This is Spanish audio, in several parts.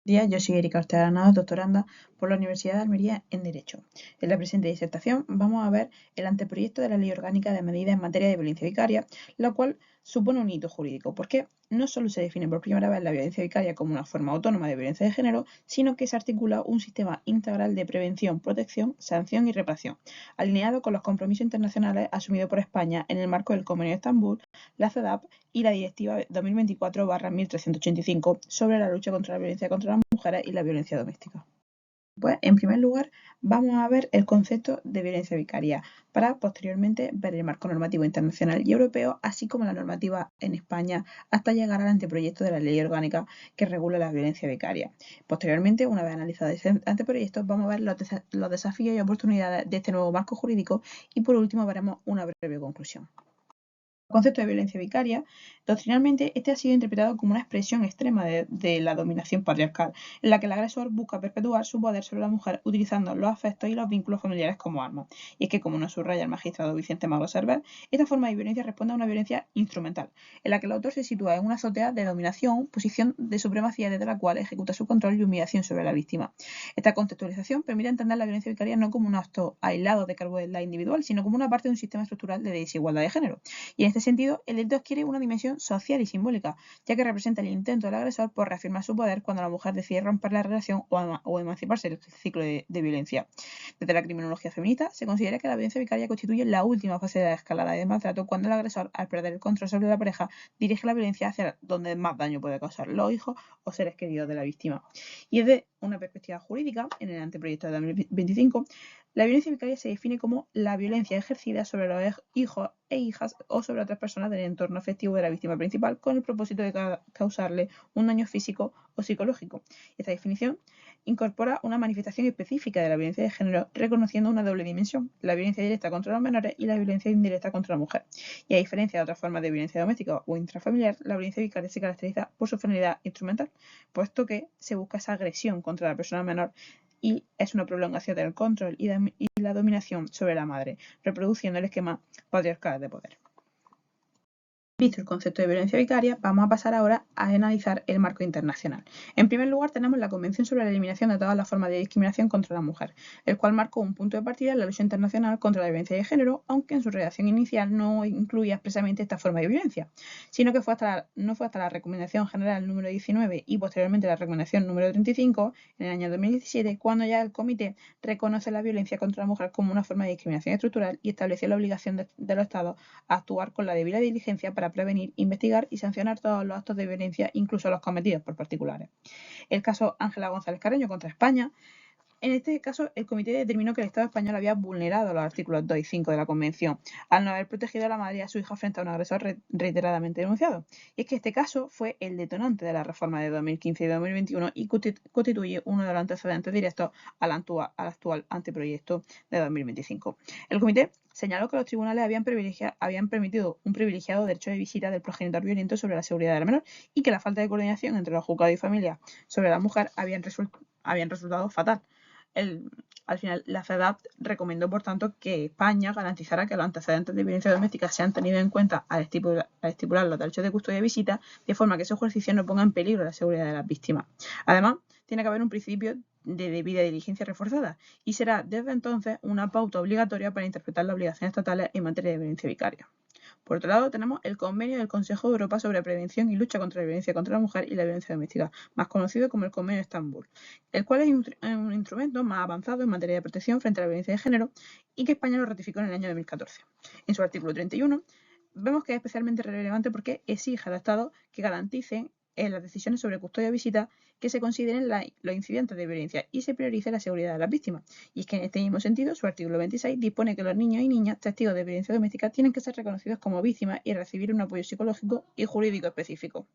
Día, yo soy Erika Ortega Granados, doctoranda por la Universidad de Almería en Derecho. En la presente disertación vamos a ver el anteproyecto de la Ley Orgánica de Medidas en materia de violencia vicaria, la cual supone un hito jurídico, porque no solo se define por primera vez la violencia vicaria como una forma autónoma de violencia de género, sino que se articula un sistema integral de prevención, protección, sanción y reparación, alineado con los compromisos internacionales asumidos por España en el marco del Convenio de Estambul, la CEDAW y la Directiva 2024/1385 sobre la lucha contra la violencia contra las mujeres y la violencia doméstica. Pues, en primer lugar, vamos a ver el concepto de violencia vicaria, para posteriormente ver el marco normativo internacional y europeo, así como la normativa en España, hasta llegar al anteproyecto de la ley orgánica que regula la violencia vicaria. Posteriormente, una vez analizado ese anteproyecto, vamos a ver los desafíos y oportunidades de este nuevo marco jurídico y por último veremos una breve conclusión. El concepto de violencia vicaria, doctrinalmente, este ha sido interpretado como una expresión extrema de la dominación patriarcal, en la que el agresor busca perpetuar su poder sobre la mujer utilizando los afectos y los vínculos familiares como armas. Y es que, como nos subraya el magistrado Vicente Magro Servet, esta forma de violencia responde a una violencia instrumental, en la que el autor se sitúa en una azotea de dominación, posición de supremacía desde la cual ejecuta su control y humillación sobre la víctima. Esta contextualización permite entender la violencia vicaria no como un acto aislado de crueldad individual, sino como una parte de un sistema estructural de desigualdad de género. Y en este sentido, el delito adquiere una dimensión social y simbólica, ya que representa el intento del agresor por reafirmar su poder cuando la mujer decide romper la relación o emanciparse del ciclo de violencia. Desde la criminología feminista, se considera que la violencia vicaria constituye la última fase de la escalada de maltrato, cuando el agresor, al perder el control sobre la pareja, dirige la violencia hacia donde más daño puede causar: los hijos o seres queridos de la víctima. Y desde una perspectiva jurídica, en el anteproyecto de 2025, la violencia vicaria se define como la violencia ejercida sobre los hijos e hijas o sobre otras personas del entorno afectivo de la víctima principal, con el propósito de causarle un daño físico o psicológico. Esta definición incorpora una manifestación específica de la violencia de género, reconociendo una doble dimensión: la violencia directa contra los menores y la violencia indirecta contra la mujer. Y a diferencia de otras formas de violencia doméstica o intrafamiliar, la violencia vicaria se caracteriza por su finalidad instrumental, puesto que se busca esa agresión contra la persona menor y es una prolongación del control y la dominación sobre la madre, reproduciendo el esquema patriarcal de poder. Visto el concepto de violencia vicaria, vamos a pasar ahora a analizar el marco internacional. En primer lugar, tenemos la Convención sobre la Eliminación de todas las formas de discriminación contra la mujer, el cual marcó un punto de partida en la lucha internacional contra la violencia de género, aunque en su redacción inicial no incluía expresamente esta forma de violencia, sino que no fue hasta la Recomendación General número 19 y posteriormente la Recomendación número 35, en el año 2017, cuando ya el Comité reconoce la violencia contra la mujer como una forma de discriminación estructural y estableció la obligación de los Estados a actuar con la debida diligencia para prevenir, investigar y sancionar todos los actos de violencia, incluso los cometidos por particulares. El caso Ángela González Carreño contra España. En este caso, el comité determinó que el Estado español había vulnerado los artículos 2 y 5 de la Convención, al no haber protegido a la madre y a su hija frente a un agresor reiteradamente denunciado. Y es que este caso fue el detonante de la reforma de 2015 y 2021 y constituye uno de los antecedentes directos al actual anteproyecto de 2025. El comité señaló que los tribunales habían permitido un privilegiado derecho de visita del progenitor violento sobre la seguridad del menor y que la falta de coordinación entre los juzgados y familias sobre la mujer habían resultado fatal. Al final, la CEDAW recomendó, por tanto, que España garantizara que los antecedentes de violencia doméstica sean tenidos en cuenta al estipular los derechos de custodia y visita, de forma que ese ejercicio no ponga en peligro la seguridad de las víctimas. Además, tiene que haber un principio de debida diligencia reforzada y será desde entonces una pauta obligatoria para interpretar las obligaciones estatales en materia de violencia vicaria. Por otro lado, tenemos el Convenio del Consejo de Europa sobre Prevención y Lucha contra la Violencia contra la Mujer y la Violencia Doméstica, más conocido como el Convenio de Estambul, el cual es un instrumento más avanzado en materia de protección frente a la violencia de género y que España lo ratificó en el año 2014. En su artículo 31, vemos que es especialmente relevante porque exige a los Estados que garanticen en las decisiones sobre custodia o visita que se consideren los incidentes de violencia y se priorice la seguridad de las víctimas. Y es que en este mismo sentido, su artículo 26 dispone que los niños y niñas testigos de violencia doméstica tienen que ser reconocidos como víctimas y recibir un apoyo psicológico y jurídico específico.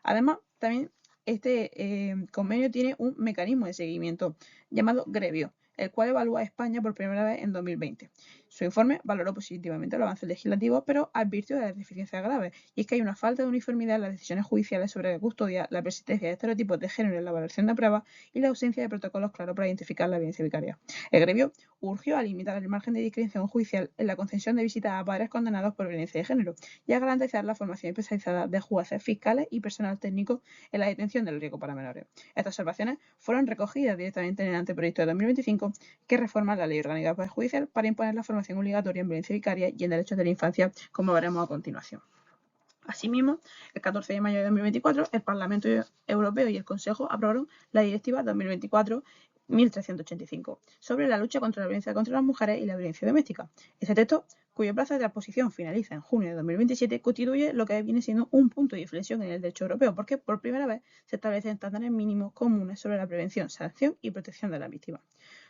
Además, también este convenio tiene un mecanismo de seguimiento llamado GREVIO, el cual evalúa a España por primera vez en 2020. Su informe valoró positivamente los avances legislativos, pero advirtió de las deficiencias graves, y es que hay una falta de uniformidad en las decisiones judiciales sobre la custodia, la persistencia de estereotipos de género en la valoración de pruebas y la ausencia de protocolos claros para identificar la violencia vicaria. El gremio urgió a limitar el margen de discreción judicial en la concesión de visitas a padres condenados por violencia de género y a garantizar la formación especializada de jueces, fiscales y personal técnico en la detención del riesgo para menores. Estas observaciones fueron recogidas directamente en el anteproyecto de 2025 que reforma la Ley Orgánica del Poder Judicial para imponer la formación obligatoria en violencia vicaria y en derechos de la infancia, como veremos a continuación. Asimismo, el 14 de mayo de 2024, el Parlamento Europeo y el Consejo aprobaron la Directiva 2024/1385 sobre la lucha contra la violencia contra las mujeres y la violencia doméstica. Este texto, cuyo plazo de transposición finaliza en junio de 2027, constituye lo que viene siendo un punto de inflexión en el derecho europeo, porque por primera vez se establecen estándares mínimos comunes sobre la prevención, sanción y protección de las víctimas.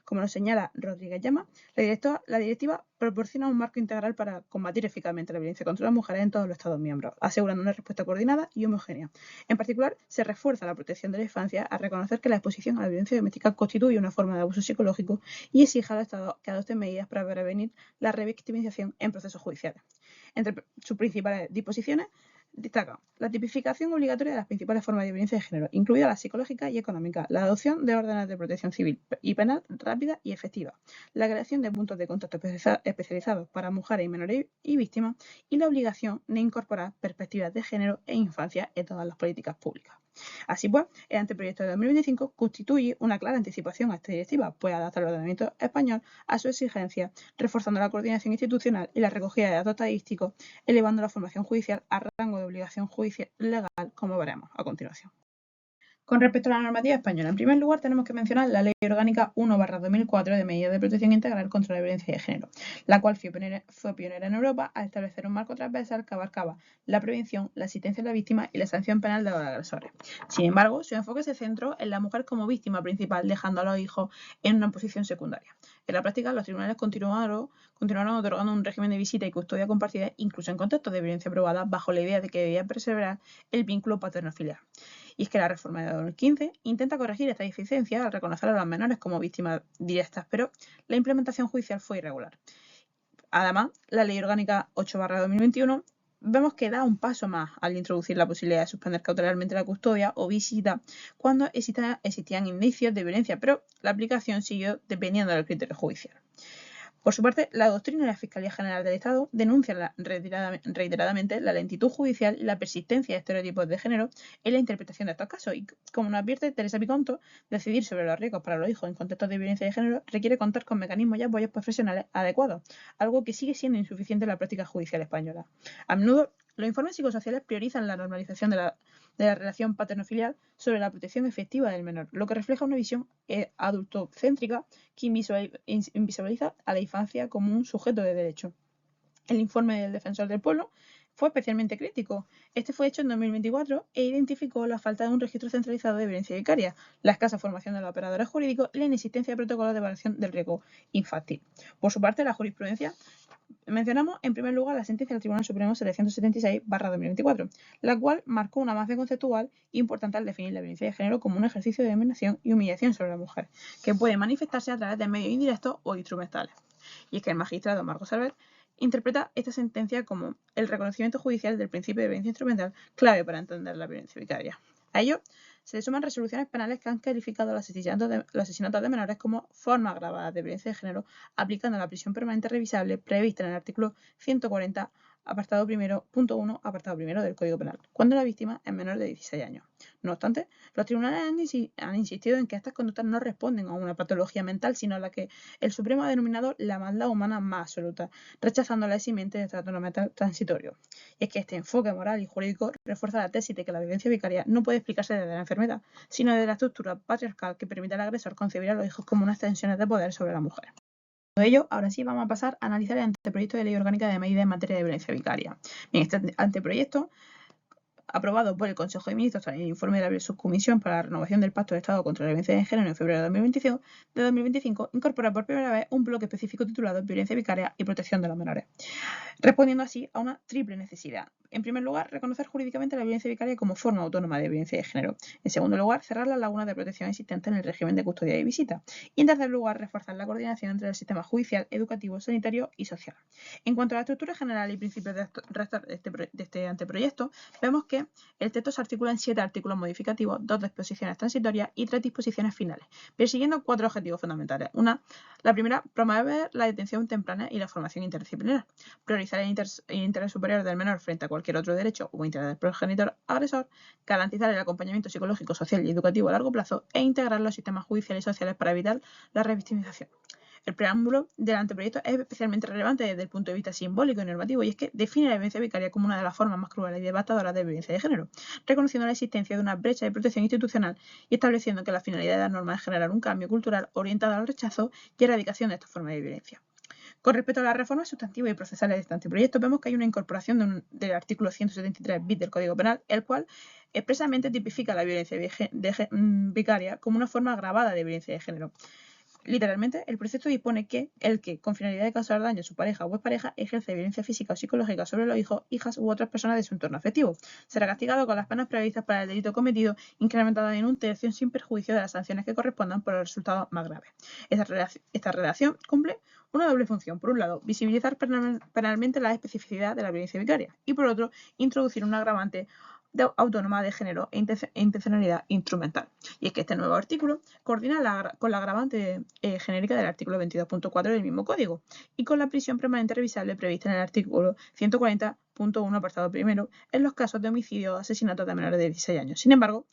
Como nos señala Rodríguez Llama, la directiva proporciona un marco integral para combatir eficazmente la violencia contra las mujeres en todos los Estados miembros, asegurando una respuesta coordinada y homogénea. En particular, se refuerza la protección de la infancia a reconocer que la exposición a la violencia doméstica constituye una forma de abuso psicológico y exige al Estado que adopte medidas para prevenir la revictimización en procesos judiciales. Entre sus principales disposiciones destaca la tipificación obligatoria de las principales formas de violencia de género, incluida la psicológica y económica, la adopción de órdenes de protección civil y penal rápida y efectiva, la creación de puntos de contacto especializados para mujeres y menores y víctimas y la obligación de incorporar perspectivas de género e infancia en todas las políticas públicas. Así pues, el anteproyecto de 2025 constituye una clara anticipación a esta directiva, pues adapta el ordenamiento español a su exigencia, reforzando la coordinación institucional y la recogida de datos estadísticos, elevando la formación judicial a rango de obligación judicial legal, como veremos a continuación. Con respecto a la normativa española, en primer lugar tenemos que mencionar la Ley Orgánica 1/2004 de Medidas de Protección Integral contra la Violencia de Género, la cual fue pionera en Europa al establecer un marco transversal que abarcaba la prevención, la asistencia a la víctima y la sanción penal de los agresores. Sin embargo, su enfoque se centró en la mujer como víctima principal, dejando a los hijos en una posición secundaria. En la práctica, los tribunales continuaron otorgando un régimen de visita y custodia compartida, incluso en contextos de violencia probada, bajo la idea de que debía perseverar el vínculo paterno-filial. Y es que la reforma de 2015 intenta corregir esta deficiencia al reconocer a los menores como víctimas directas, pero la implementación judicial fue irregular. Además, la Ley Orgánica 8/2021 vemos que da un paso más al introducir la posibilidad de suspender cautelarmente la custodia o visita cuando existían indicios de violencia, pero la aplicación siguió dependiendo del criterio judicial. Por su parte, la doctrina de la Fiscalía General del Estado denuncia reiteradamente la lentitud judicial y la persistencia de estereotipos de género en la interpretación de estos casos. Y como nos advierte Teresa Piconto, decidir sobre los riesgos para los hijos en contextos de violencia de género requiere contar con mecanismos y apoyos profesionales adecuados, algo que sigue siendo insuficiente en la práctica judicial española. A menudo, los informes psicosociales priorizan la normalización de la relación paterno-filial sobre la protección efectiva del menor, lo que refleja una visión adultocéntrica que invisibiliza a la infancia como un sujeto de derecho. El informe del Defensor del Pueblo fue especialmente crítico. Este fue hecho en 2024 e identificó la falta de un registro centralizado de violencia vicaria, la escasa formación de los operadores jurídicos y la inexistencia de protocolos de evaluación del riesgo infantil. Por su parte, la jurisprudencia mencionamos en primer lugar la sentencia del Tribunal Supremo 776/2024, la cual marcó un avance conceptual importante al definir la violencia de género como un ejercicio de dominación y humillación sobre la mujer, que puede manifestarse a través de medios indirectos o instrumentales. Y es que el magistrado Marcos Servet interpreta esta sentencia como el reconocimiento judicial del principio de violencia instrumental, clave para entender la violencia vicaria. A ello se le suman resoluciones penales que han calificado los asesinatos de menores como formas agravadas de violencia de género, aplicando la prisión permanente revisable prevista en el artículo 140, apartado primero, punto 1, apartado primero del Código Penal, cuando la víctima es menor de 16 años. No obstante, los tribunales han insistido en que estas conductas no responden a una patología mental, sino a la que el Supremo ha denominado la maldad humana más absoluta, rechazando la eximente de trato mental transitorio. Y es que este enfoque moral y jurídico refuerza la tesis de que la violencia vicaria no puede explicarse desde la enfermedad, sino desde la estructura patriarcal que permite al agresor concebir a los hijos como unas tensiones de poder sobre la mujer. Por ello, ahora sí vamos a pasar a analizar el anteproyecto de Ley Orgánica de Medidas en materia de violencia vicaria. Bien, este anteproyecto, aprobado por el Consejo de Ministros tras el informe de la Subcomisión para la Renovación del Pacto de Estado contra la Violencia de Género en febrero de 2025, incorpora por primera vez un bloque específico titulado Violencia vicaria y protección de los menores, respondiendo así a una triple necesidad. en primer lugar, reconocer jurídicamente la violencia vicaria como forma autónoma de violencia de género. En segundo lugar, cerrar las lagunas de protección existentes en el régimen de custodia y visita. Y en tercer lugar, reforzar la coordinación entre el sistema judicial, educativo, sanitario y social. En cuanto a la estructura general y principios rector de este anteproyecto, vemos que el texto se articula en 7 artículos modificativos, 2 disposiciones transitorias y 3 disposiciones finales, persiguiendo 4 objetivos fundamentales. La primera, promover la detención temprana y la formación interdisciplinar, priorizar el interés superior del menor frente a cualquier otro derecho o interés del progenitor agresor, garantizar el acompañamiento psicológico, social y educativo a largo plazo e integrar los sistemas judiciales y sociales para evitar la revictimización. El preámbulo del anteproyecto es especialmente relevante desde el punto de vista simbólico y normativo, y es que define la violencia vicaria como una de las formas más crueles y devastadoras de violencia de género, reconociendo la existencia de una brecha de protección institucional y estableciendo que la finalidad de la norma es generar un cambio cultural orientado al rechazo y erradicación de estas formas de violencia. Con respecto a las reformas sustantivas y procesales de este anteproyecto, vemos que hay una incorporación del artículo 173 bis del Código Penal, el cual expresamente tipifica la violencia vicaria como una forma agravada de violencia de género. Literalmente, el precepto dispone que el que, con finalidad de causar daño a su pareja o expareja, ejerce violencia física o psicológica sobre los hijos, hijas u otras personas de su entorno afectivo, será castigado con las penas previstas para el delito cometido, incrementadas en 1/3 sin perjuicio de las sanciones que correspondan por los resultados más graves. Esta redacción cumple una doble función. Por un lado, visibilizar penalmente la especificidad de la violencia vicaria y, por otro, introducir un agravante autónoma de género e intencionalidad instrumental. Y es que este nuevo artículo coordina con la agravante genérica del artículo 22.4 del mismo código y con la prisión permanente revisable prevista en el artículo 140.1 apartado primero en los casos de homicidio o asesinato de menores de 16 años. Sin embargo,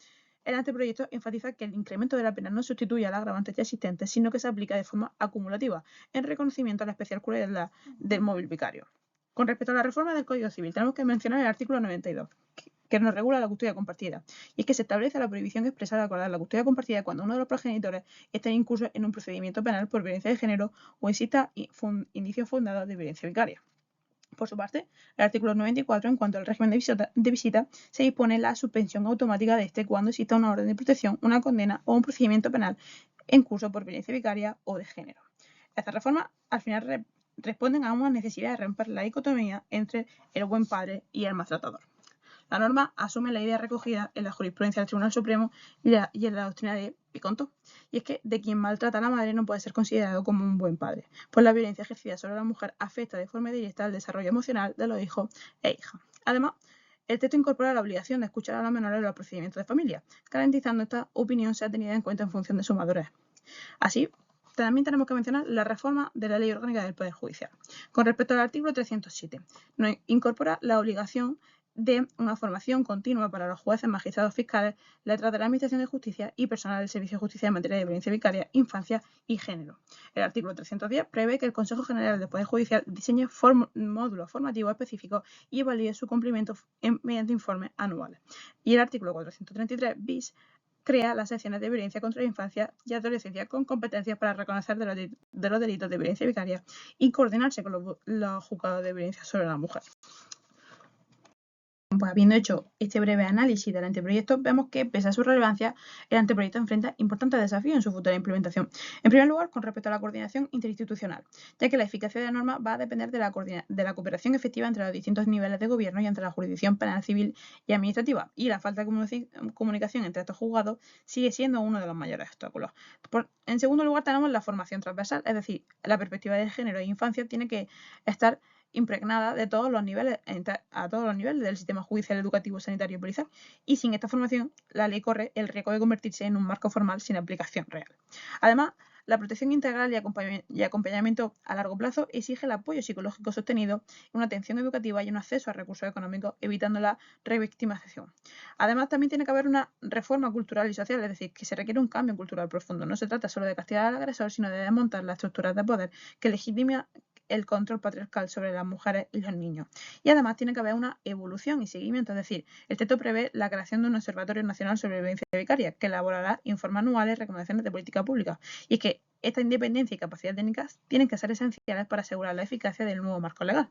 el anteproyecto enfatiza que el incremento de la pena no sustituye al agravante ya existente, sino que se aplica de forma acumulativa, en reconocimiento a la especial crueldad del móvil vicario. Con respecto a la reforma del Código Civil, tenemos que mencionar el artículo 92, que nos regula la custodia compartida. Y es que se establece la prohibición expresa de acordar la custodia compartida cuando uno de los progenitores esté incurso en un procedimiento penal por violencia de género o exista indicios fundados de violencia vicaria. Por su parte, el artículo 94, en cuanto al régimen de visita, se dispone la suspensión automática de este cuando exista una orden de protección, una condena o un procedimiento penal en curso por violencia vicaria o de género. Estas reformas, al final, responden a una necesidad de romper la dicotomía entre el buen padre y el maltratador. La norma asume la idea recogida en la jurisprudencia del Tribunal Supremo y en la doctrina de Piconto, y es que de quien maltrata a la madre no puede ser considerado como un buen padre, pues la violencia ejercida sobre la mujer afecta de forma directa al desarrollo emocional de los hijos e hijas. Además, el texto incorpora la obligación de escuchar a los menores en los procedimientos de familia, garantizando esta opinión sea tenida en cuenta en función de su madurez. Así, también tenemos que mencionar la reforma de la Ley Orgánica del Poder Judicial. Con respecto al artículo 307, nos incorpora la obligación de una formación continua para los jueces, magistrados, fiscales, letras de la Administración de Justicia y personal del Servicio de Justicia en materia de violencia vicaria, infancia y género. El artículo 310 prevé que el Consejo General del Poder Judicial diseñe módulos formativos específicos y evalúe su cumplimiento mediante informes anuales. Y el artículo 433 bis crea las secciones de violencia contra la infancia y adolescencia con competencias para reconocer de los delitos de violencia vicaria y coordinarse con los juzgados de violencia sobre la mujer. Pues habiendo hecho este breve análisis del anteproyecto, vemos que, pese a su relevancia, el anteproyecto enfrenta importantes desafíos en su futura implementación. En primer lugar, con respecto a la coordinación interinstitucional, ya que la eficacia de la norma va a depender de la cooperación efectiva entre los distintos niveles de gobierno y entre la jurisdicción penal, civil y administrativa, y la falta de comunicación entre estos juzgados sigue siendo uno de los mayores obstáculos. En segundo lugar, tenemos la formación transversal, es decir, la perspectiva de género e infancia tiene que estar impregnada de todos los niveles, a todos los niveles del sistema judicial, educativo, sanitario y policial, y sin esta formación la ley corre el riesgo de convertirse en un marco formal sin aplicación real. Además, la protección integral y acompañamiento a largo plazo exige el apoyo psicológico sostenido, una atención educativa y un acceso a recursos económicos, evitando la revictimización. Además, también tiene que haber una reforma cultural y social, es decir, que se requiere un cambio cultural profundo. No se trata solo de castigar al agresor, sino de desmontar las estructuras de poder que legitiman el control patriarcal sobre las mujeres y los niños. Y además tiene que haber una evolución y seguimiento, es decir, el texto prevé la creación de un Observatorio Nacional sobre Violencia Vicaria, que elaborará informes anuales y recomendaciones de política pública. Y es que esta independencia y capacidad técnicas tienen que ser esenciales para asegurar la eficacia del nuevo marco legal.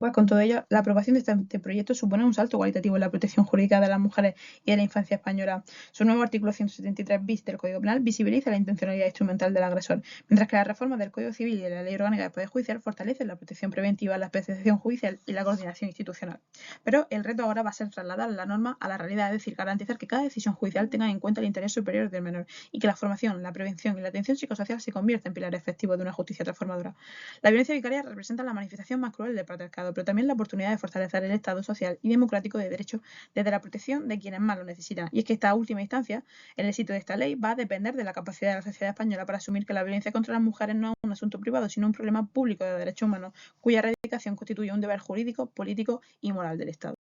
Pues con todo ello, la aprobación de este proyecto supone un salto cualitativo en la protección jurídica de las mujeres y de la infancia española. Su nuevo artículo 173 bis del Código Penal visibiliza la intencionalidad instrumental del agresor, mientras que las reformas del Código Civil y de la Ley Orgánica del Poder Judicial fortalecen la protección preventiva, la especialización judicial y la coordinación institucional. Pero el reto ahora va a ser trasladar la norma a la realidad, es decir, garantizar que cada decisión judicial tenga en cuenta el interés superior del menor y que la formación, la prevención y la atención psicosocial se conviertan en pilares efectivos de una justicia transformadora. La violencia vicaria representa la manifestación más cruel del patriarcado, pero también la oportunidad de fortalecer el Estado social y democrático de derecho desde la protección de quienes más lo necesitan. Y es que esta última instancia, el éxito de esta ley, va a depender de la capacidad de la sociedad española para asumir que la violencia contra las mujeres no es un asunto privado, sino un problema público de derechos humanos, cuya erradicación constituye un deber jurídico, político y moral del Estado.